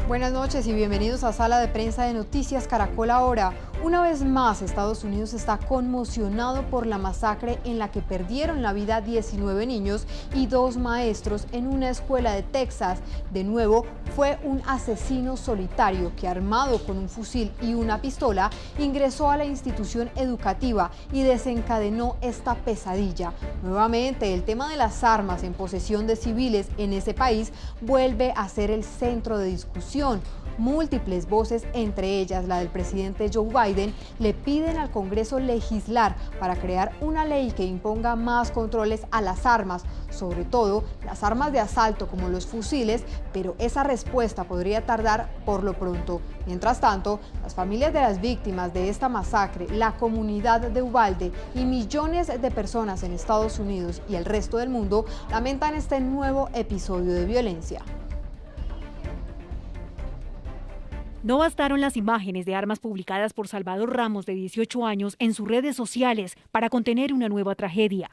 Buenas noches y bienvenidos a Sala de Prensa de Noticias Caracol Ahora. Una vez más, Estados Unidos está conmocionado por la masacre en la que perdieron la vida 19 niños y 2 maestros en una escuela de Texas. De nuevo, fue un asesino solitario que, armado con un fusil y una pistola, ingresó a la institución educativa y desencadenó esta pesadilla. Nuevamente, el tema de las armas en posesión de civiles en ese país vuelve a ser el centro de discusión. Múltiples voces, entre ellas la del presidente Joe Biden, le piden al Congreso legislar para crear una ley que imponga más controles a las armas, sobre todo las armas de asalto como los fusiles, pero esa respuesta podría tardar por lo pronto. Mientras tanto, las familias de las víctimas de esta masacre, la comunidad de Uvalde y millones de personas en Estados Unidos y el resto del mundo lamentan este nuevo episodio de violencia. No bastaron las imágenes de armas publicadas por Salvador Ramos, de 18 años, en sus redes sociales para contener una nueva tragedia.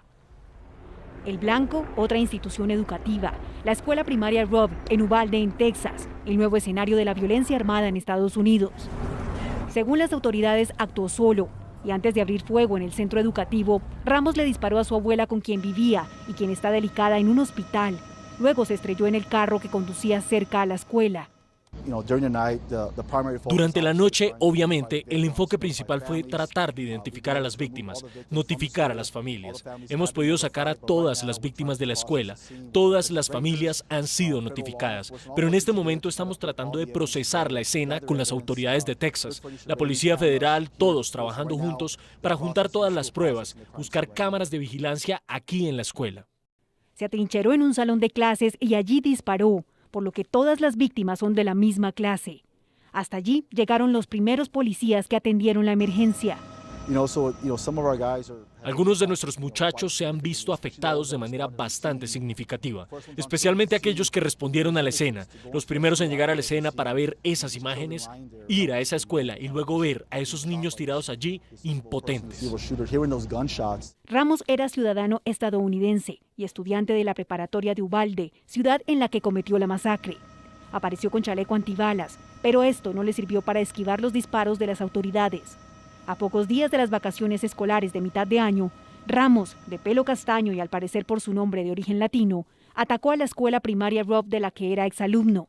El Blanco, otra institución educativa, la escuela primaria Robb en Uvalde, en Texas, el nuevo escenario de la violencia armada en Estados Unidos. Según las autoridades, actuó solo y antes de abrir fuego en el centro educativo, Ramos le disparó a su abuela con quien vivía y quien está delicada en un hospital. Luego se estrelló en el carro que conducía cerca a la escuela. Durante la noche, obviamente, el enfoque principal fue tratar de identificar a las víctimas, notificar a las familias. Hemos podido sacar a todas las víctimas de la escuela. Todas las familias han sido notificadas, pero en este momento estamos tratando de procesar la escena con las autoridades de Texas, la Policía Federal, todos trabajando juntos para juntar todas las pruebas, buscar cámaras de vigilancia aquí en la escuela. Se atrincheró en un salón de clases y allí disparó, por lo que todas las víctimas son de la misma clase. Hasta allí llegaron los primeros policías que atendieron la emergencia. Algunos de nuestros muchachos se han visto afectados de manera bastante significativa, especialmente aquellos que respondieron a la escena, los primeros en llegar a la escena para ver esas imágenes, ir a esa escuela y luego ver a esos niños tirados allí impotentes. Ramos era ciudadano estadounidense y estudiante de la preparatoria de Uvalde, ciudad en la que cometió la masacre. Apareció con chaleco antibalas, pero esto no le sirvió para esquivar los disparos de las autoridades. A pocos días de las vacaciones escolares de mitad de año, Ramos, de pelo castaño y al parecer por su nombre de origen latino, atacó a la escuela primaria Robb de la que era exalumno.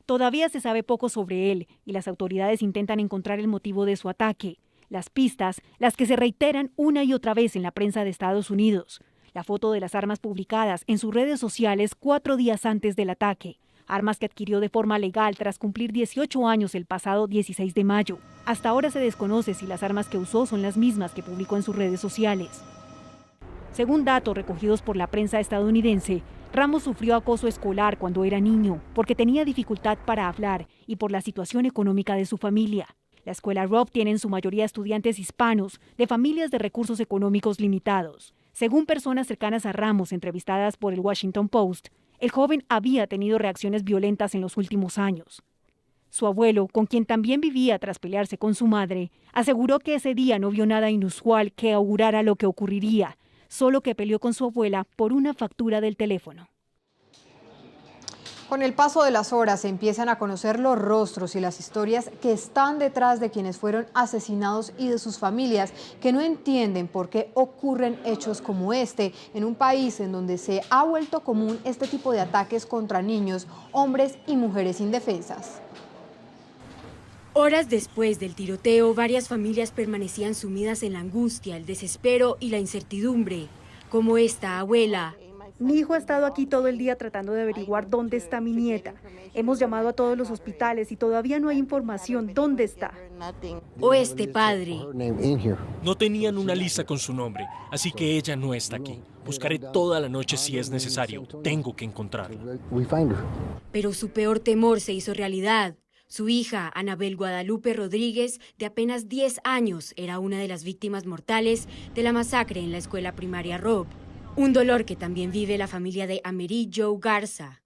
Todavía se sabe poco sobre él y las autoridades intentan encontrar el motivo de su ataque. Las pistas, las que se reiteran una y otra vez en la prensa de Estados Unidos. La foto de las armas publicadas en sus redes sociales 4 días antes del ataque. Armas que adquirió de forma legal tras cumplir 18 años el pasado 16 de mayo. Hasta ahora se desconoce si las armas que usó son las mismas que publicó en sus redes sociales. Según datos recogidos por la prensa estadounidense, Ramos sufrió acoso escolar cuando era niño, porque tenía dificultad para hablar y por la situación económica de su familia. La escuela Robb tiene en su mayoría estudiantes hispanos, de familias de recursos económicos limitados. Según personas cercanas a Ramos entrevistadas por el Washington Post, el joven había tenido reacciones violentas en los últimos años. Su abuelo, con quien también vivía tras pelearse con su madre, aseguró que ese día no vio nada inusual que augurara lo que ocurriría, solo que peleó con su abuela por una factura del teléfono. Con el paso de las horas se empiezan a conocer los rostros y las historias que están detrás de quienes fueron asesinados y de sus familias, que no entienden por qué ocurren hechos como este en un país en donde se ha vuelto común este tipo de ataques contra niños, hombres y mujeres indefensas. Horas después del tiroteo, varias familias permanecían sumidas en la angustia, el desespero y la incertidumbre, como esta abuela. Mi hijo ha estado aquí todo el día tratando de averiguar dónde está mi nieta. Hemos llamado a todos los hospitales y todavía no hay información dónde está. O este padre. No tenían una lista con su nombre, así que ella no está aquí. Buscaré toda la noche si es necesario. Tengo que encontrarla. Pero su peor temor se hizo realidad. Su hija, Anabel Guadalupe Rodríguez, de apenas 10 años, era una de las víctimas mortales de la masacre en la escuela primaria Robb. Un dolor que también vive la familia de Amerie Joe Garza.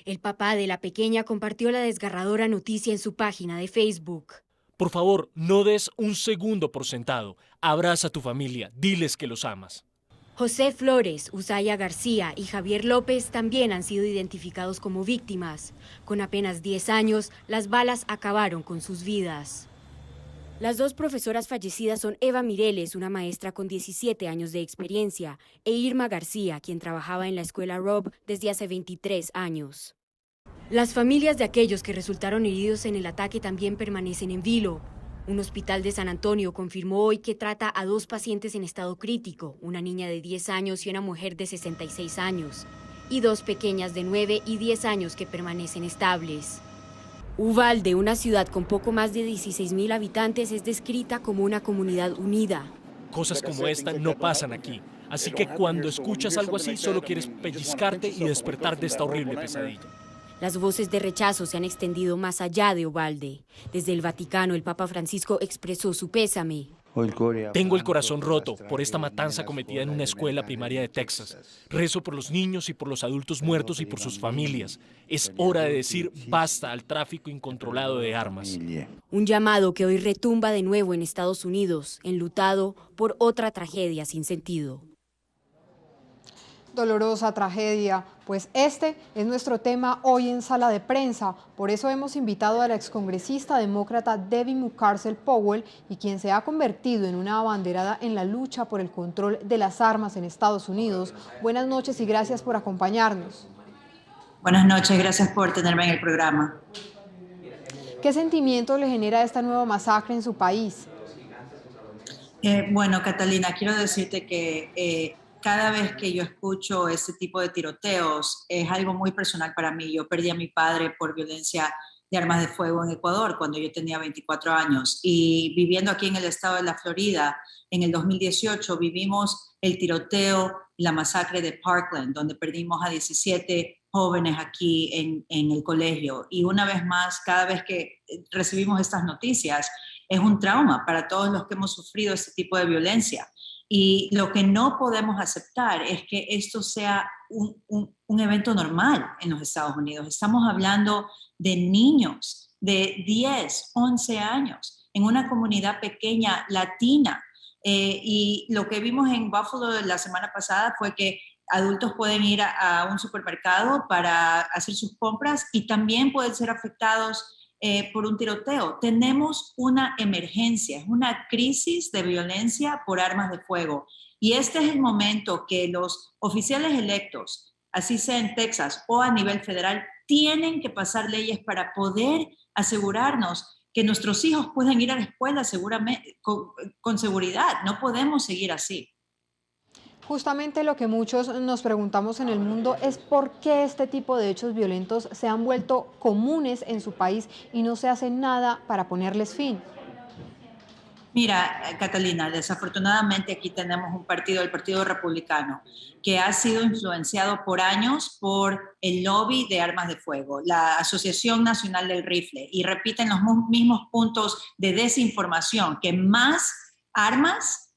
El papá de la pequeña compartió la desgarradora noticia en su página de Facebook. Por favor, no des un segundo por sentado. Abraza a tu familia, diles que los amas. José Flores, Usaya García y Javier López también han sido identificados como víctimas. Con apenas 10 años, las balas acabaron con sus vidas. Las dos profesoras fallecidas son Eva Mireles, una maestra con 17 años de experiencia, e Irma García, quien trabajaba en la escuela Robb desde hace 23 años. Las familias de aquellos que resultaron heridos en el ataque también permanecen en vilo. Un hospital de San Antonio confirmó hoy que trata a 2 pacientes en estado crítico, una niña de 10 años y una mujer de 66 años, y 2 pequeñas de 9 y 10 años que permanecen estables. Uvalde, una ciudad con poco más de 16.000 habitantes, es descrita como una comunidad unida. Cosas como esta no pasan aquí, así que cuando escuchas algo así solo quieres pellizcarte y despertar de esta horrible pesadilla. Las voces de rechazo se han extendido más allá de Uvalde. Desde el Vaticano, el Papa Francisco expresó su pésame. Tengo el corazón roto por esta matanza cometida en una escuela primaria de Texas. Rezo por los niños y por los adultos muertos y por sus familias. Es hora de decir basta al tráfico incontrolado de armas. Un llamado que hoy retumba de nuevo en Estados Unidos, enlutado por otra tragedia sin sentido. Dolorosa tragedia, pues este es nuestro tema hoy en Sala de Prensa. Por eso hemos invitado a la excongresista demócrata Debbie Mucarsel Powell, y quien se ha convertido en una abanderada en la lucha por el control de las armas en Estados Unidos. Buenas noches y gracias por acompañarnos. Buenas noches, gracias por tenerme en el programa. ¿Qué sentimiento le genera esta nueva masacre en su país? Bueno, Catalina, quiero decirte que cada vez que yo escucho este tipo de tiroteos es algo muy personal para mí. Yo perdí a mi padre por violencia de armas de fuego en Ecuador cuando yo tenía 24 años. Y viviendo aquí en el estado de la Florida, en el 2018 vivimos el tiroteo y la masacre de Parkland, donde perdimos a 17 jóvenes aquí en el colegio. Y una vez más, cada vez que recibimos estas noticias, es un trauma para todos los que hemos sufrido este tipo de violencia. Y lo que no podemos aceptar es que esto sea un evento normal en los Estados Unidos. Estamos hablando de niños de 10, 11 años en una comunidad pequeña latina. Y lo que vimos en Buffalo la semana pasada fue que adultos pueden ir a un supermercado para hacer sus compras y también pueden ser afectados por un tiroteo. Tenemos una emergencia, es una crisis de violencia por armas de fuego. Y este es el momento que los oficiales electos, así sea en Texas o a nivel federal, tienen que pasar leyes para poder asegurarnos que nuestros hijos puedan ir a la escuela seguramente, con seguridad. No podemos seguir así. Justamente lo que muchos nos preguntamos en el mundo es por qué este tipo de hechos violentos se han vuelto comunes en su país y no se hace nada para ponerles fin. Mira, Catalina, desafortunadamente aquí tenemos un partido, el Partido Republicano, que ha sido influenciado por años por el lobby de armas de fuego, la Asociación Nacional del Rifle, y repiten los mismos puntos de desinformación, que más armas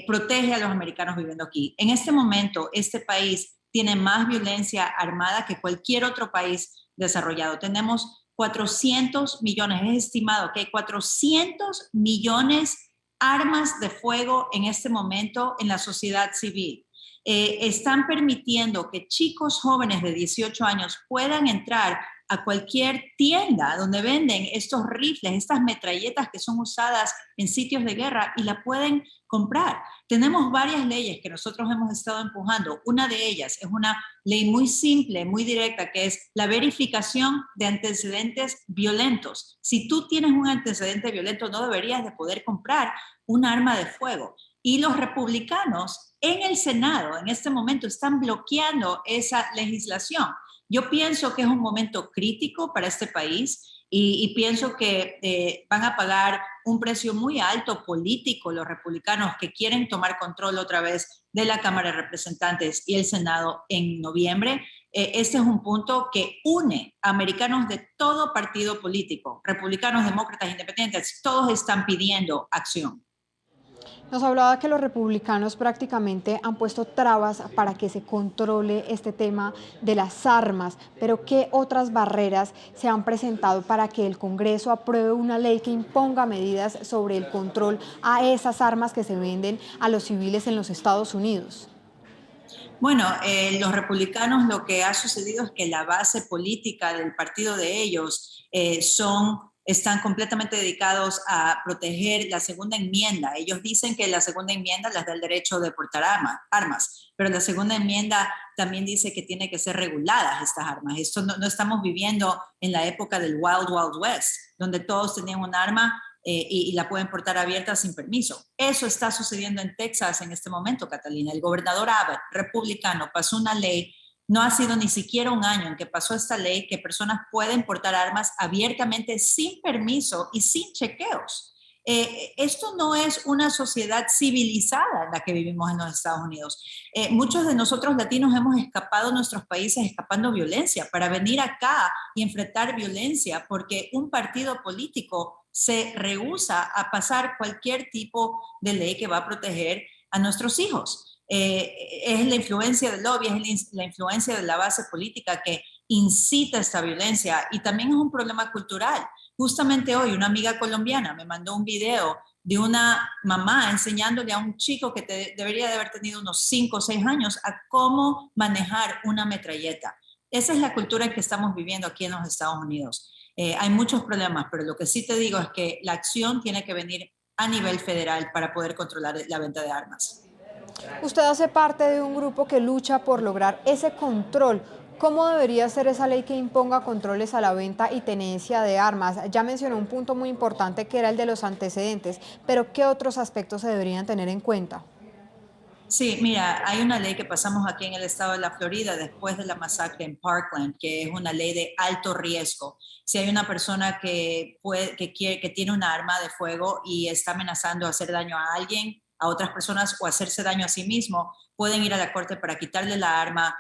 protege a los americanos viviendo aquí. En este momento, este país tiene más violencia armada que cualquier otro país desarrollado. Tenemos 400 millones, es estimado que hay 400 millones armas de fuego en este momento en la sociedad civil. Están permitiendo que chicos jóvenes de 18 años puedan entrar a cualquier tienda donde venden estos rifles, estas metralletas que son usadas en sitios de guerra y la pueden comprar. Tenemos varias leyes que nosotros hemos estado empujando. Una de ellas es una ley muy simple, muy directa, que es la verificación de antecedentes violentos. Si tú tienes un antecedente violento, no deberías de poder comprar un arma de fuego. Y los republicanos en el Senado en este momento están bloqueando esa legislación. Yo pienso que es un momento crítico para este país y pienso que van a pagar un precio muy alto político los republicanos que quieren tomar control otra vez de la Cámara de Representantes y el Senado en noviembre. Este es un punto que une a americanos de todo partido político, republicanos, demócratas, independientes, todos están pidiendo acción. Nos hablaba que los republicanos prácticamente han puesto trabas para que se controle este tema de las armas, pero ¿qué otras barreras se han presentado para que el Congreso apruebe una ley que imponga medidas sobre el control a esas armas que se venden a los civiles en los Estados Unidos? Bueno, los republicanos lo que ha sucedido es que la base política del partido de ellos están completamente dedicados a proteger la segunda enmienda. Ellos dicen que la segunda enmienda les da el derecho de portar armas, pero la segunda enmienda también dice que tiene que ser reguladas estas armas. Esto no estamos viviendo en la época del Wild Wild West, donde todos tenían un arma y la pueden portar abierta sin permiso. Eso está sucediendo en Texas en este momento, Catalina. El gobernador Abbott, republicano, pasó una ley. No ha sido ni siquiera un año en que pasó esta ley que personas pueden portar armas abiertamente sin permiso y sin chequeos. Esto no es una sociedad civilizada en la que vivimos en los Estados Unidos. Muchos de nosotros latinos hemos escapado de nuestros países escapando violencia para venir acá y enfrentar violencia porque un partido político se rehúsa a pasar cualquier tipo de ley que va a proteger a nuestros hijos. Es la influencia del lobby, es la influencia de la base política que incita esta violencia y también es un problema cultural. Justamente hoy una amiga colombiana me mandó un video de una mamá enseñándole a un chico que debería de haber tenido unos 5 o 6 años a cómo manejar una metralleta. Esa es la cultura en que estamos viviendo aquí en los Estados Unidos. Hay muchos problemas, pero lo que sí te digo es que la acción tiene que venir a nivel federal para poder controlar la venta de armas. Usted hace parte de un grupo que lucha por lograr ese control. ¿Cómo debería ser esa ley que imponga controles a la venta y tenencia de armas? Ya mencionó un punto muy importante que era el de los antecedentes, pero ¿qué otros aspectos se deberían tener en cuenta? Sí, mira, hay una ley que pasamos aquí en el estado de la Florida después de la masacre en Parkland, que es una ley de alto riesgo. Si hay una persona que tiene un arma de fuego y está amenazando hacer daño a alguien, a otras personas o hacerse daño a sí mismo, pueden ir a la corte para quitarle la arma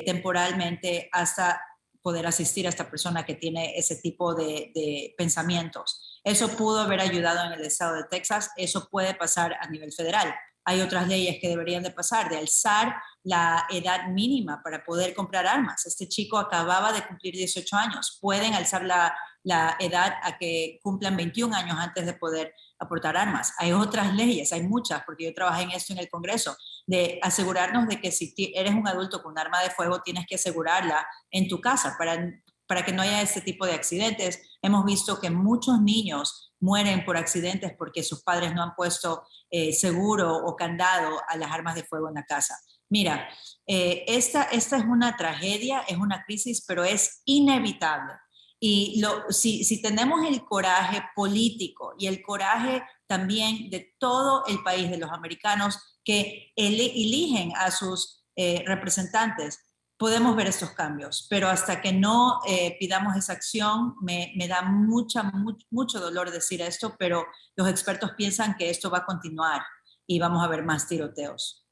temporalmente hasta poder asistir a esta persona que tiene ese tipo de pensamientos. Eso pudo haber ayudado en el estado de Texas, eso puede pasar a nivel federal. Hay otras leyes que deberían de pasar, de alzar la edad mínima para poder comprar armas. Este chico acababa de cumplir 18 años. Pueden alzar la edad a que cumplan 21 años antes de poder aportar armas. Hay otras leyes, hay muchas, porque yo trabajé en esto en el Congreso, de asegurarnos de que si eres un adulto con un arma de fuego, tienes que asegurarla en tu casa para que no haya este tipo de accidentes. Hemos visto que muchos niños mueren por accidentes porque sus padres no han puesto seguro o candado a las armas de fuego en la casa. Mira, esta es una tragedia, es una crisis, pero es inevitable. Y si tenemos el coraje político y el coraje también de todo el país, de los americanos que eligen a sus representantes, podemos ver estos cambios, pero hasta que no pidamos esa acción, me da mucho dolor decir esto, pero los expertos piensan que esto va a continuar y vamos a ver más tiroteos.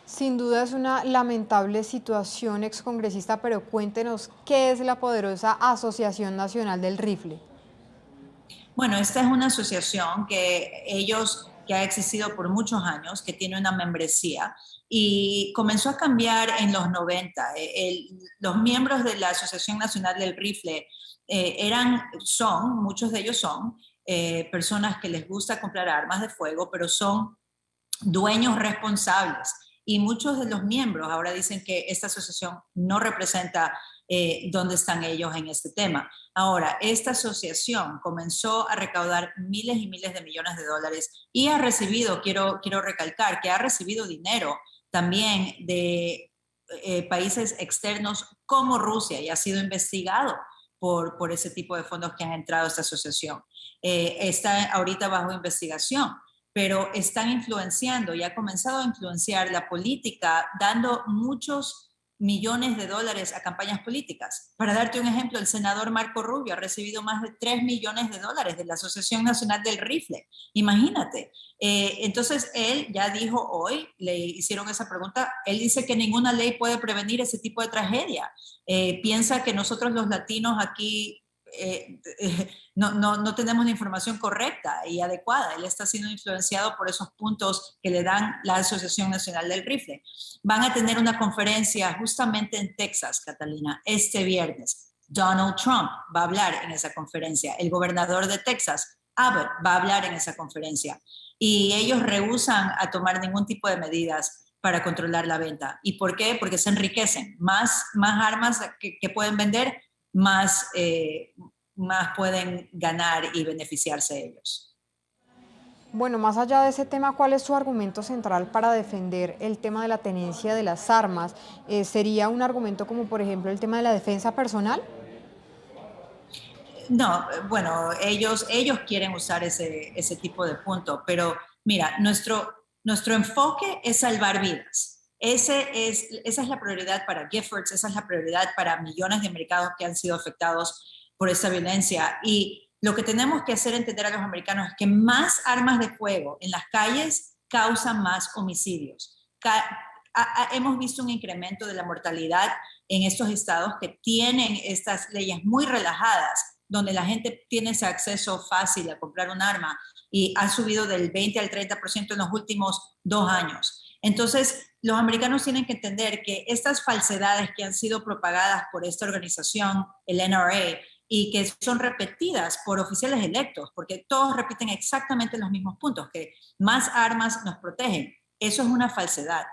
Sin duda es una lamentable situación, excongresista, pero cuéntenos, ¿qué es la poderosa Asociación Nacional del Rifle? Bueno, esta es una asociación que ha existido por muchos años, que tiene una membresía y comenzó a cambiar en los 90. Los miembros de la Asociación Nacional del Rifle muchos de ellos son personas que les gusta comprar armas de fuego, pero son dueños responsables. Y muchos de los miembros ahora dicen que esta asociación no representa dónde están ellos en este tema. Ahora, esta asociación comenzó a recaudar miles y miles de millones de dólares y ha recibido, quiero recalcar, que ha recibido dinero también de países externos como Rusia y ha sido investigado por ese tipo de fondos que han entrado a esta asociación. Está ahorita bajo investigación, pero están influenciando y ha comenzado a influenciar la política, dando muchos millones de dólares a campañas políticas. Para darte un ejemplo, el senador Marco Rubio ha recibido más de 3 millones de dólares de la Asociación Nacional del Rifle. Imagínate. Entonces, él ya dijo hoy, le hicieron esa pregunta, él dice que ninguna ley puede prevenir ese tipo de tragedia. Piensa que nosotros los latinos aquí no tenemos la información correcta y adecuada. Él está siendo influenciado por esos puntos que le dan la Asociación Nacional del Rifle. Van a tener una conferencia justamente en Texas, Catalina, este viernes. Donald Trump va a hablar en esa conferencia. El gobernador de Texas, Abbott, va a hablar en esa conferencia. Y ellos rehúsan a tomar ningún tipo de medidas para controlar la venta. ¿Y por qué? Porque se enriquecen. Más armas que pueden vender, más pueden ganar y beneficiarse ellos. Bueno, más allá de ese tema, ¿cuál es su argumento central para defender el tema de la tenencia de las armas? ¿Sería un argumento como, por ejemplo, el tema de la defensa personal? No, bueno, ellos quieren usar ese tipo de punto, pero mira, nuestro enfoque es salvar vidas. Esa es la prioridad para Giffords, esa es la prioridad para millones de americanos que han sido afectados por esta violencia. Y lo que tenemos que hacer entender a los americanos es que más armas de fuego en las calles causan más homicidios. Hemos visto un incremento de la mortalidad en estos estados que tienen estas leyes muy relajadas, donde la gente tiene ese acceso fácil a comprar un arma, y ha subido del 20 al 30% en los últimos 2 años. Entonces, los americanos tienen que entender que estas falsedades que han sido propagadas por esta organización, el NRA, y que son repetidas por oficiales electos, porque todos repiten exactamente los mismos puntos, que más armas nos protegen. Eso es una falsedad.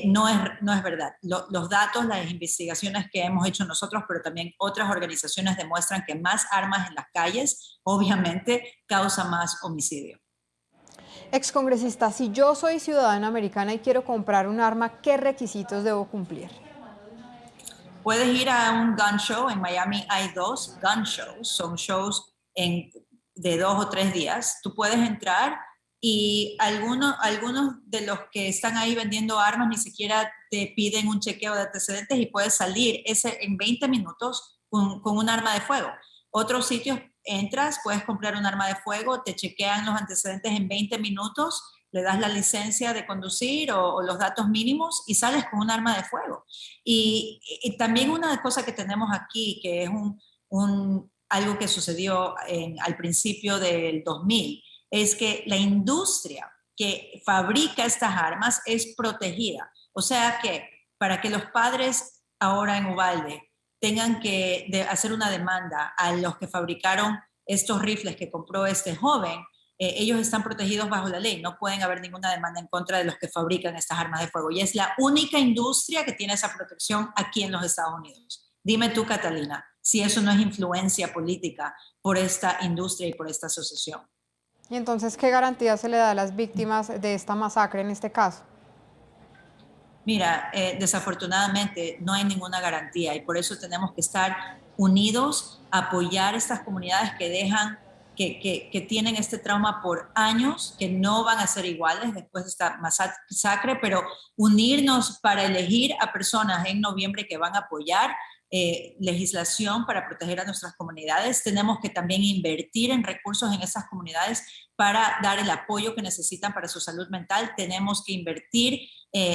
No es verdad. Los datos, las investigaciones que hemos hecho nosotros, pero también otras organizaciones, demuestran que más armas en las calles, obviamente, causa más homicidio. Excongresista, si yo soy ciudadana americana y quiero comprar un arma, ¿qué requisitos debo cumplir? Puedes ir a un gun show. En Miami hay 2 gun shows. Son shows de 2 o 3 días. Tú puedes entrar y algunos de los que están ahí vendiendo armas ni siquiera te piden un chequeo de antecedentes y puedes salir en 20 minutos con un arma de fuego. Otros sitios entras, puedes comprar un arma de fuego, te chequean los antecedentes en 20 minutos, le das la licencia de conducir o los datos mínimos y sales con un arma de fuego. Y también una cosa que tenemos aquí, que es algo que sucedió al principio del 2000, es que la industria que fabrica estas armas es protegida. O sea que para que los padres ahora en Uvalde tengan que hacer una demanda a los que fabricaron estos rifles que compró este joven, ellos están protegidos bajo la ley. No pueden haber ninguna demanda en contra de los que fabrican estas armas de fuego. Y es la única industria que tiene esa protección aquí en los Estados Unidos. Dime tú, Catalina, si eso no es influencia política por esta industria y por esta asociación. Y entonces, ¿qué garantía se le da a las víctimas de esta masacre en este caso? Mira, desafortunadamente no hay ninguna garantía y por eso tenemos que estar unidos, apoyar estas comunidades que tienen este trauma por años, que no van a ser iguales después de esta masacre, pero unirnos para elegir a personas en noviembre que van a apoyar legislación para proteger a nuestras comunidades. Tenemos que también invertir en recursos en esas comunidades para dar el apoyo que necesitan para su salud mental. Tenemos que invertir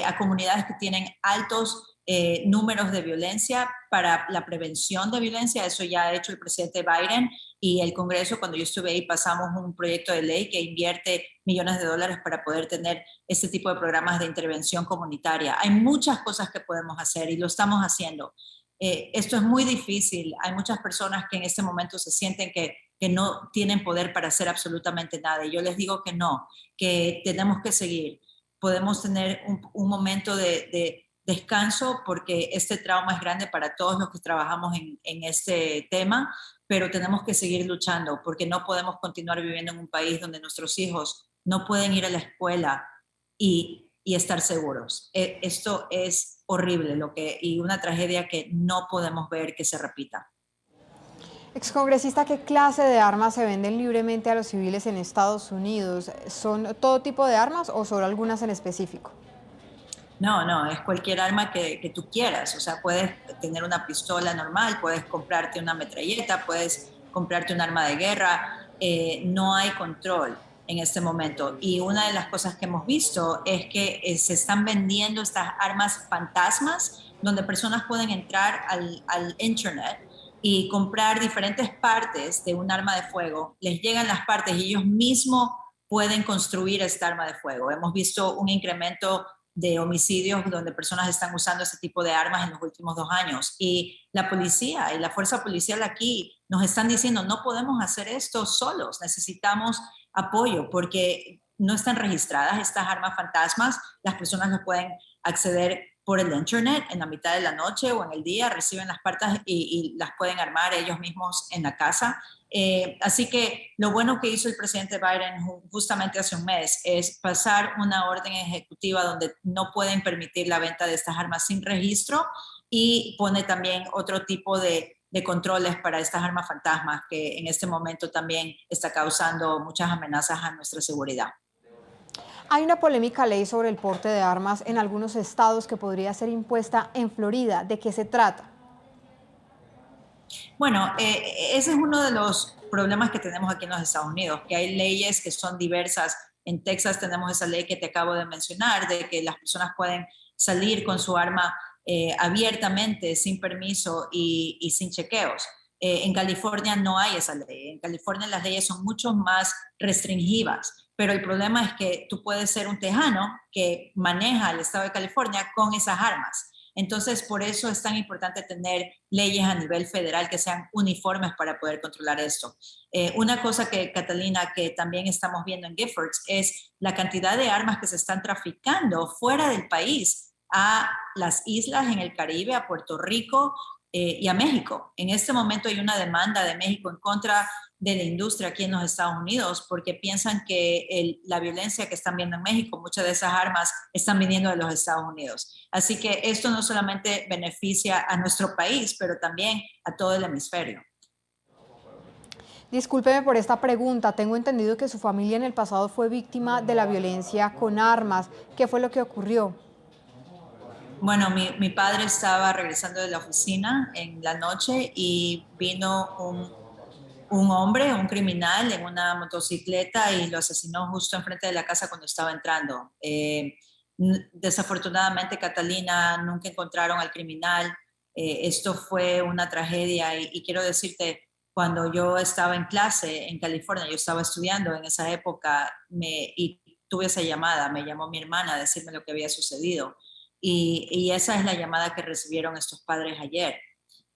a comunidades que tienen altos números de violencia para la prevención de violencia. Eso ya ha hecho el presidente Biden y el Congreso. Cuando yo estuve ahí pasamos un proyecto de ley que invierte millones de dólares para poder tener este tipo de programas de intervención comunitaria. Hay muchas cosas que podemos hacer y lo estamos haciendo. Esto es muy difícil. Hay muchas personas que en este momento se sienten que no tienen poder para hacer absolutamente nada. Y yo les digo que no, que tenemos que seguir. Podemos tener un momento de descanso porque este trauma es grande para todos los que trabajamos en este tema, pero tenemos que seguir luchando porque no podemos continuar viviendo en un país donde nuestros hijos no pueden ir a la escuela y estar seguros. Esto es horrible y una tragedia que no podemos ver que se repita. Excongresista, ¿qué clase de armas se venden libremente a los civiles en Estados Unidos? ¿Son todo tipo de armas o solo algunas en específico? No, es cualquier arma que tú quieras. O sea, puedes tener una pistola normal, puedes comprarte una metralleta, puedes comprarte un arma de guerra. No hay control en este momento. Y una de las cosas que hemos visto es que se están vendiendo estas armas fantasmas, donde personas pueden entrar al internet y comprar diferentes partes de un arma de fuego. Les llegan las partes y ellos mismos pueden construir esta arma de fuego. Hemos visto un incremento de homicidios donde personas están usando ese tipo de armas en los últimos 2 años. Y la policía y la fuerza policial aquí nos están diciendo, no podemos hacer esto solos, necesitamos apoyo, porque no están registradas, estas armas fantasmas. Las personas las pueden acceder por el internet en la mitad de la noche o en el día, reciben las partes y las pueden armar ellos mismos en la casa. Así que lo bueno que hizo el presidente Biden justamente hace un mes es pasar una orden ejecutiva donde no pueden permitir la venta de estas armas sin registro, y pone también otro tipo de controles para estas armas fantasmas que en este momento también está causando muchas amenazas a nuestra seguridad. Hay una polémica ley sobre el porte de armas en algunos estados que podría ser impuesta en Florida. ¿De qué se trata? Bueno, ese es uno de los problemas que tenemos aquí en los Estados Unidos, que hay leyes que son diversas. En Texas tenemos esa ley que te acabo de mencionar, de que las personas pueden salir con su arma abiertamente, sin permiso y sin chequeos. En California no hay esa ley. En California las leyes son mucho más restringidas, pero el problema es que tú puedes ser un tejano que maneja el estado de California con esas armas. Entonces, por eso es tan importante tener leyes a nivel federal que sean uniformes para poder controlar esto. Una cosa que, Catalina, que también estamos viendo en Giffords es la cantidad de armas que se están traficando fuera del país a las islas en el Caribe, a Puerto Rico y a México. En este momento hay una demanda de México en contra de la industria aquí en los Estados Unidos porque piensan que la violencia que están viendo en México, muchas de esas armas están viniendo de los Estados Unidos. Así que esto no solamente beneficia a nuestro país, pero también a todo el hemisferio. Discúlpeme por esta pregunta. Tengo entendido que su familia en el pasado fue víctima de la violencia con armas. ¿Qué fue lo que ocurrió? Bueno, mi padre estaba regresando de la oficina en la noche y vino un hombre, un criminal, en una motocicleta y lo asesinó justo enfrente de la casa cuando estaba entrando. Desafortunadamente, Catalina, nunca encontraron al criminal. Esto fue una tragedia y quiero decirte, cuando yo estaba en clase en California, yo estaba estudiando en esa época y tuve esa llamada, me llamó mi hermana a decirme lo que había sucedido. Y esa es la llamada que recibieron estos padres ayer,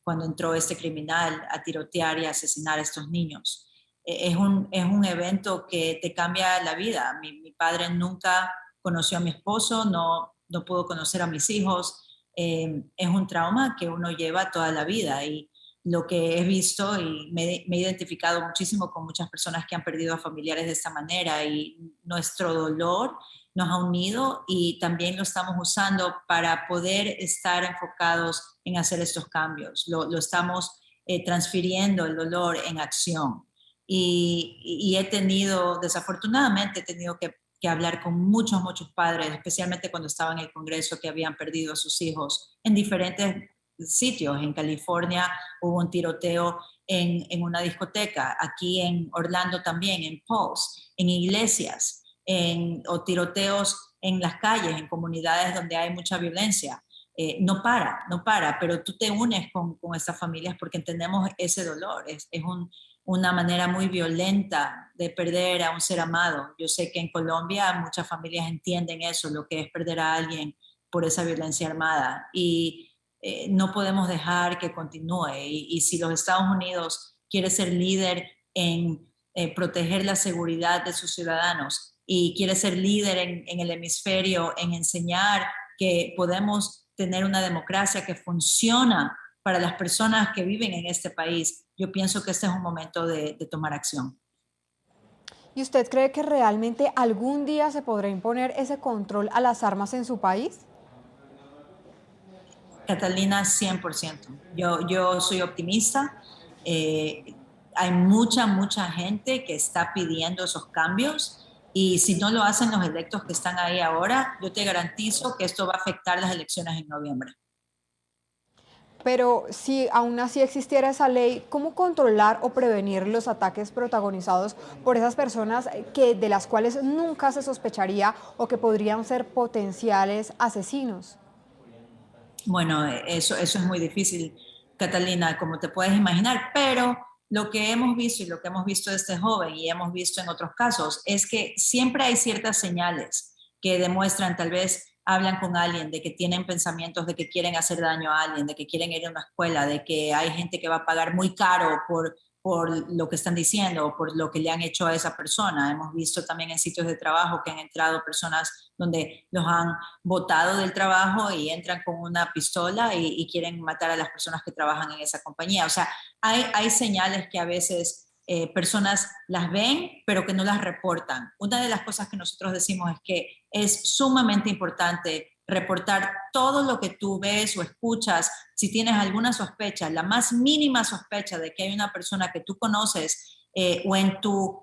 cuando entró este criminal a tirotear y a asesinar a estos niños. Es un evento que te cambia la vida. Mi padre nunca conoció a mi esposo, no pudo conocer a mis hijos. Es un trauma que uno lleva toda la vida y lo que he visto y me he identificado muchísimo con muchas personas que han perdido a familiares de esta manera y nuestro dolor nos ha unido y también lo estamos usando para poder estar enfocados en hacer estos cambios. Lo estamos transfiriendo el dolor en acción. Y desafortunadamente he tenido que hablar con muchos padres, especialmente cuando estaba en el Congreso, que habían perdido a sus hijos en diferentes sitios. En California hubo un tiroteo en una discoteca, aquí en Orlando también, en Pulse, en iglesias. O tiroteos en las calles, en comunidades donde hay mucha violencia. No para, pero tú te unes con estas familias porque entendemos ese dolor. Es una manera muy violenta de perder a un ser amado. Yo sé que en Colombia muchas familias entienden eso, lo que es perder a alguien por esa violencia armada. Y no podemos dejar que continúe. Y si los Estados Unidos quiere ser líder en proteger la seguridad de sus ciudadanos, y quiere ser líder en el hemisferio, en enseñar que podemos tener una democracia que funciona para las personas que viven en este país, yo pienso que este es un momento de tomar acción. ¿Y usted cree que realmente algún día se podrá imponer ese control a las armas en su país? Catalina, 100%. Yo soy optimista. Hay mucha gente que está pidiendo esos cambios. Y si no lo hacen los electos que están ahí ahora, yo te garantizo que esto va a afectar las elecciones en noviembre. Pero si aún así existiera esa ley, ¿cómo controlar o prevenir los ataques protagonizados por esas personas de las cuales nunca se sospecharía o que podrían ser potenciales asesinos? Bueno, eso es muy difícil, Catalina, como te puedes imaginar, pero lo que hemos visto y lo que hemos visto de este joven y hemos visto en otros casos es que siempre hay ciertas señales que demuestran, tal vez hablan con alguien de que tienen pensamientos de que quieren hacer daño a alguien, de que quieren ir a una escuela, de que hay gente que va a pagar muy caro por por lo que están diciendo o por lo que le han hecho a esa persona. Hemos visto también en sitios de trabajo que han entrado personas donde los han botado del trabajo y entran con una pistola y quieren matar a las personas que trabajan en esa compañía. O sea, hay señales que a veces personas las ven, pero que no las reportan. Una de las cosas que nosotros decimos es que es sumamente importante reportar todo lo que tú ves o escuchas. Si tienes alguna sospecha, la más mínima sospecha de que hay una persona que tú conoces o en tu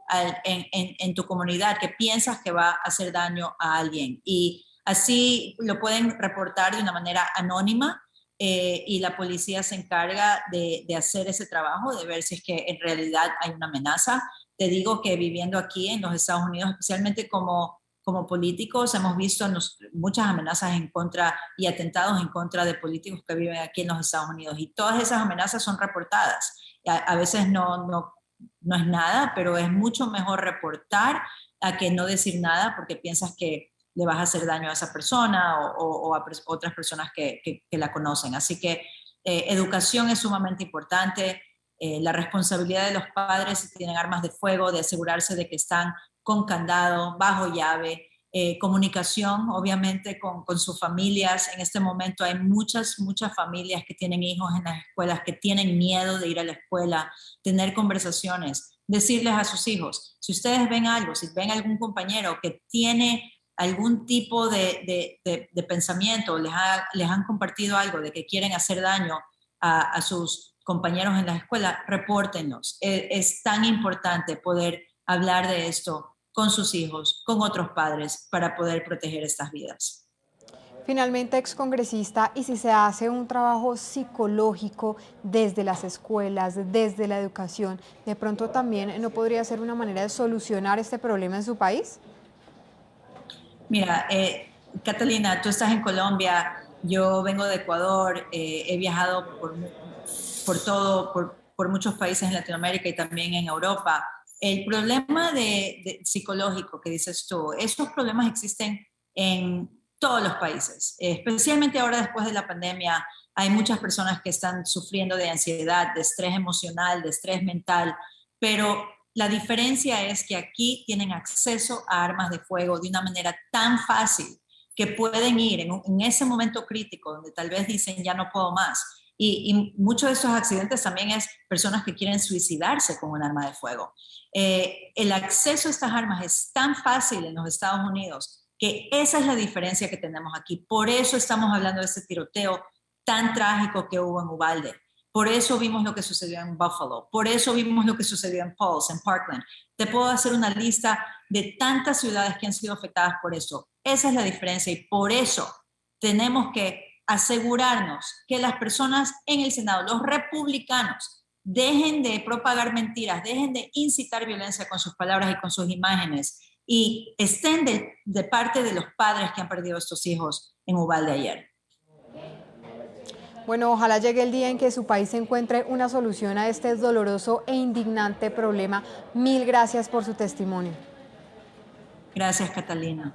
comunidad que piensas que va a hacer daño a alguien. Y así lo pueden reportar de una manera anónima y la policía se encarga de hacer ese trabajo, de ver si es que en realidad hay una amenaza. Te digo que viviendo aquí en los Estados Unidos, especialmente como políticos, hemos visto muchas amenazas en contra y atentados en contra de políticos que viven aquí en los Estados Unidos, y todas esas amenazas son reportadas. A veces no es nada, pero es mucho mejor reportar a que no decir nada porque piensas que le vas a hacer daño a esa persona o a otras personas que la conocen. Así que educación es sumamente importante. La responsabilidad de los padres si tienen armas de fuego, de asegurarse de que están con candado, bajo llave, comunicación obviamente con sus familias. En este momento hay muchas familias que tienen hijos en las escuelas, que tienen miedo de ir a la escuela, tener conversaciones, decirles a sus hijos, si ustedes ven algo, si ven algún compañero que tiene algún tipo de pensamiento, les han compartido algo de que quieren hacer daño a sus compañeros en la escuela, repórtenlos. Es tan importante poder hablar de esto con sus hijos, con otros padres, para poder proteger estas vidas. Finalmente, excongresista, ¿y si se hace un trabajo psicológico desde las escuelas, desde la educación, de pronto también no podría ser una manera de solucionar este problema en su país? Mira, Catalina, tú estás en Colombia, yo vengo de Ecuador, he viajado por muchos países en Latinoamérica y también en Europa. El problema psicológico que dices tú, esos problemas existen en todos los países, especialmente ahora después de la pandemia. Hay muchas personas que están sufriendo de ansiedad, de estrés emocional, de estrés mental, pero la diferencia es que aquí tienen acceso a armas de fuego de una manera tan fácil que pueden ir en ese momento crítico donde tal vez dicen ya no puedo más. Y muchos de esos accidentes también es personas que quieren suicidarse con un arma de fuego. El acceso a estas armas es tan fácil en los Estados Unidos que esa es la diferencia que tenemos aquí. Por eso estamos hablando de este tiroteo tan trágico que hubo en Uvalde. Por eso vimos lo que sucedió en Buffalo. Por eso vimos lo que sucedió en Pulse, en Parkland. Te puedo hacer una lista de tantas ciudades que han sido afectadas por eso. Esa es la diferencia y por eso tenemos que asegurarnos que las personas en el Senado, los republicanos, dejen de propagar mentiras, dejen de incitar violencia con sus palabras y con sus imágenes y estén de parte de los padres que han perdido a estos hijos en Uvalde ayer. Bueno, ojalá llegue el día en que su país encuentre una solución a este doloroso e indignante problema. Mil gracias por su testimonio. Gracias, Catalina.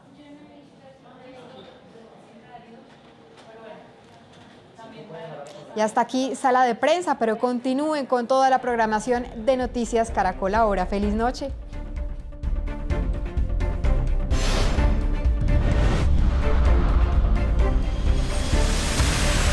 Y hasta aquí Sala de Prensa, pero continúen con toda la programación de Noticias Caracol Ahora. ¡Feliz noche!